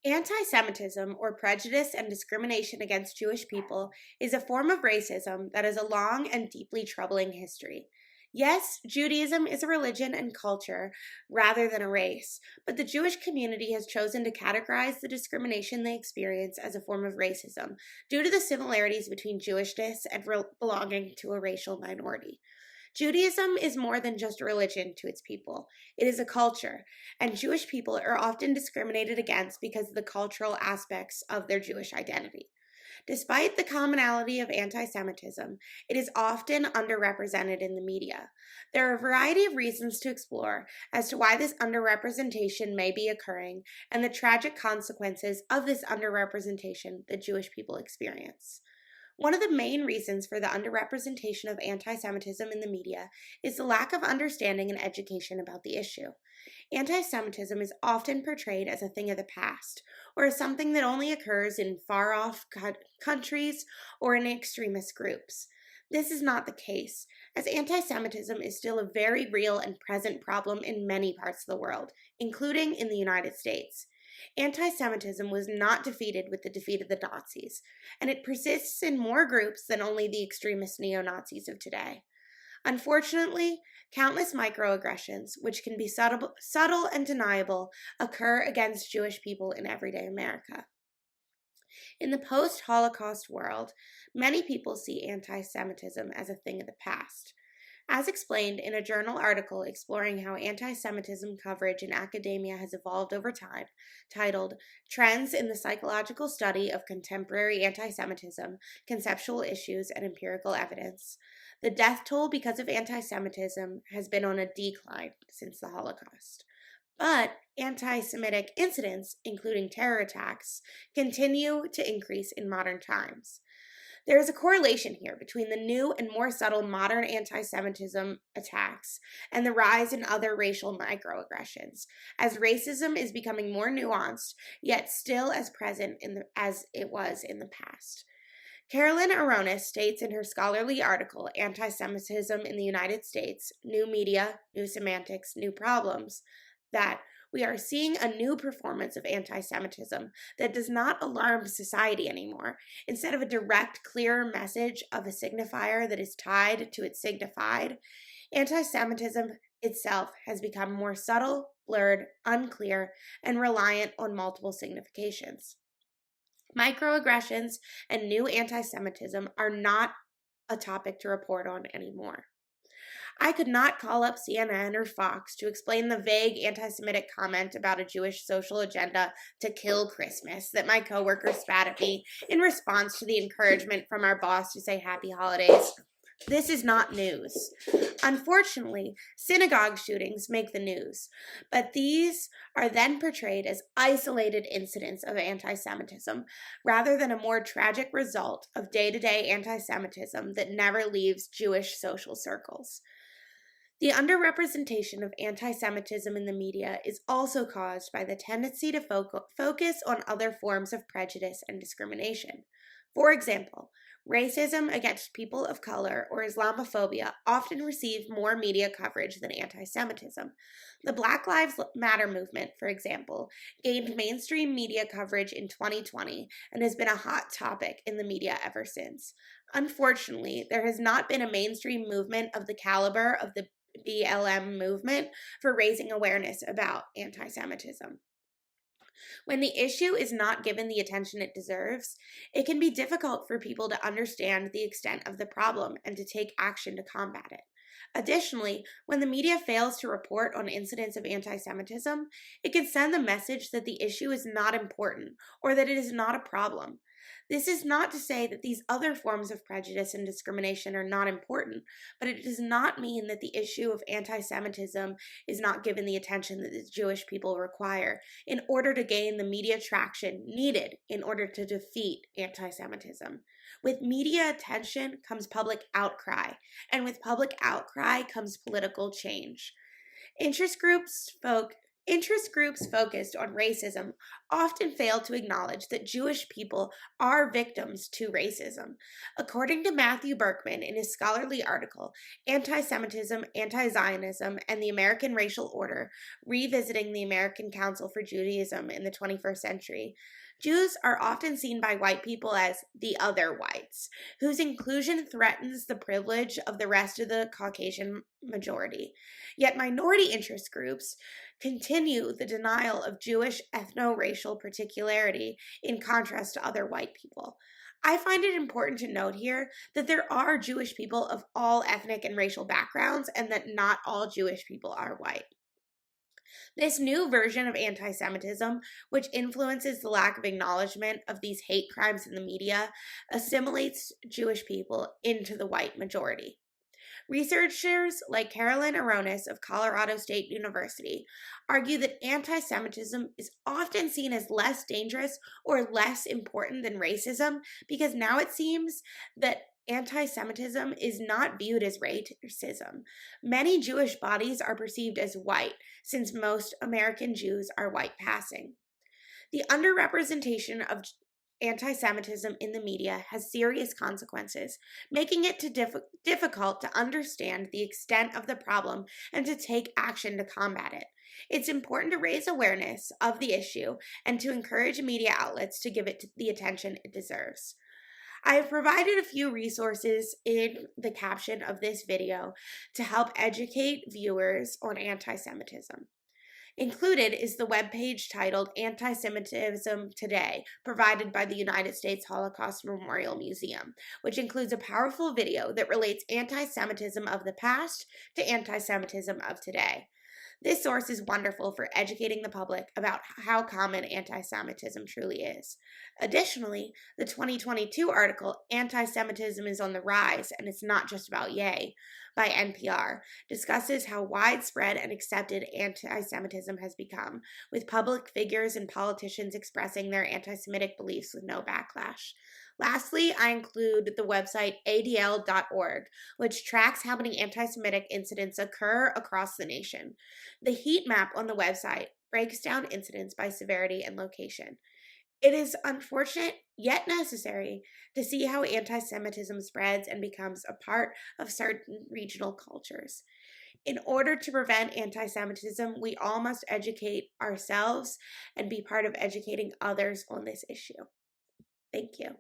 Anti-Semitism, or prejudice and discrimination against Jewish people, is a form of racism that has a long and deeply troubling history. Yes, Judaism is a religion and culture rather than a race, but the Jewish community has chosen to categorize the discrimination they experience as a form of racism due to the similarities between Jewishness and belonging to a racial minority. Judaism is more than just a religion to its people. It is a culture, and Jewish people are often discriminated against because of the cultural aspects of their Jewish identity. Despite the commonality of anti-Semitism, it is often underrepresented in the media. There are a variety of reasons to explore as to why this underrepresentation may be occurring and the tragic consequences of this underrepresentation that Jewish people experience. One of the main reasons for the underrepresentation of anti-Semitism in the media is the lack of understanding and education about the issue. Anti-Semitism is often portrayed as a thing of the past, or as something that only occurs in far-off countries or in extremist groups. This is not the case, as anti-Semitism is still a very real and present problem in many parts of the world, including in the United States. Anti-Semitism was not defeated with the defeat of the Nazis, and it persists in more groups than only the extremist neo-Nazis of today. Unfortunately, countless microaggressions, which can be subtle and deniable, occur against Jewish people in everyday America. In the post-Holocaust world, many people see anti-Semitism as a thing of the past. As explained in a journal article exploring how anti-Semitism coverage in academia has evolved over time, titled Trends in the Psychological Study of Contemporary Anti-Semitism, Conceptual Issues and Empirical Evidence, the death toll because of anti-Semitism has been on a decline since the Holocaust. But anti-Semitic incidents, including terror attacks, continue to increase in modern times. There is a correlation here between the new and more subtle modern anti-Semitism attacks and the rise in other racial microaggressions, as racism is becoming more nuanced, yet still as present as it was in the past. Carolyn Aronis states in her scholarly article, Anti-Semitism in the United States, New Media, New Semantics, New Problems, that we are seeing a new performance of anti-Semitism that does not alarm society anymore. Instead of a direct, clear message of a signifier that is tied to its signified, anti-Semitism itself has become more subtle, blurred, unclear, and reliant on multiple significations. Microaggressions and new anti-Semitism are not a topic to report on anymore. I could not call up CNN or Fox to explain the vague anti-Semitic comment about a Jewish social agenda to kill Christmas that my coworker spat at me in response to the encouragement from our boss to say happy holidays. This is not news. Unfortunately, synagogue shootings make the news, but these are then portrayed as isolated incidents of anti-Semitism rather than a more tragic result of day-to-day anti-Semitism that never leaves Jewish social circles. The underrepresentation of anti-Semitism in the media is also caused by the tendency to focus on other forms of prejudice and discrimination. For example, racism against people of color or Islamophobia often receive more media coverage than anti-Semitism. The Black Lives Matter movement, for example, gained mainstream media coverage in 2020 and has been a hot topic in the media ever since. Unfortunately, there has not been a mainstream movement of the caliber of the BLM movement for raising awareness about anti-Semitism. When the issue is not given the attention it deserves, it can be difficult for people to understand the extent of the problem and to take action to combat it. Additionally, when the media fails to report on incidents of anti-Semitism, it can send the message that the issue is not important or that it is not a problem. This is not to say that these other forms of prejudice and discrimination are not important, but it does not mean that the issue of anti-Semitism is not given the attention that the Jewish people require in order to gain the media traction needed in order to defeat anti-Semitism. With media attention comes public outcry, and with public outcry comes political change. Interest groups spoke Interest groups focused on racism often fail to acknowledge that Jewish people are victims to racism. According to Matthew Berkman in his scholarly article, Antisemitism, Anti-Zionism, and the American Racial Order, Revisiting the American Council for Judaism in the 21st Century, Jews are often seen by white people as the other whites, whose inclusion threatens the privilege of the rest of the Caucasian majority. Yet minority interest groups continue the denial of Jewish ethno-racial particularity in contrast to other white people. I find it important to note here that there are Jewish people of all ethnic and racial backgrounds and that not all Jewish people are white. This new version of anti-Semitism, which influences the lack of acknowledgement of these hate crimes in the media, assimilates Jewish people into the white majority. Researchers like Carolyn Aronis of Colorado State University argue that anti-Semitism is often seen as less dangerous or less important than racism because now it seems that anti-Semitism is not viewed as racism. Many Jewish bodies are perceived as white, since most American Jews are white passing. The underrepresentation of anti-Semitism in the media has serious consequences, making it difficult to understand the extent of the problem and to take action to combat it. It's important to raise awareness of the issue and to encourage media outlets to give it the attention it deserves. I have provided a few resources in the caption of this video to help educate viewers on anti-Semitism. Included is the webpage titled Antisemitism Today, provided by the United States Holocaust Memorial Museum, which includes a powerful video that relates anti-Semitism of the past to anti-Semitism of today. This source is wonderful for educating the public about how common anti-Semitism truly is. Additionally, the 2022 article, Anti-Semitism is on the Rise and It's Not Just About Yay, by NPR, discusses how widespread and accepted anti-Semitism has become, with public figures and politicians expressing their anti-Semitic beliefs with no backlash. Lastly, I include the website adl.org, which tracks how many anti-Semitic incidents occur across the nation. The heat map on the website breaks down incidents by severity and location. It is unfortunate, yet necessary, to see how anti-Semitism spreads and becomes a part of certain regional cultures. In order to prevent anti-Semitism, we all must educate ourselves and be part of educating others on this issue. Thank you.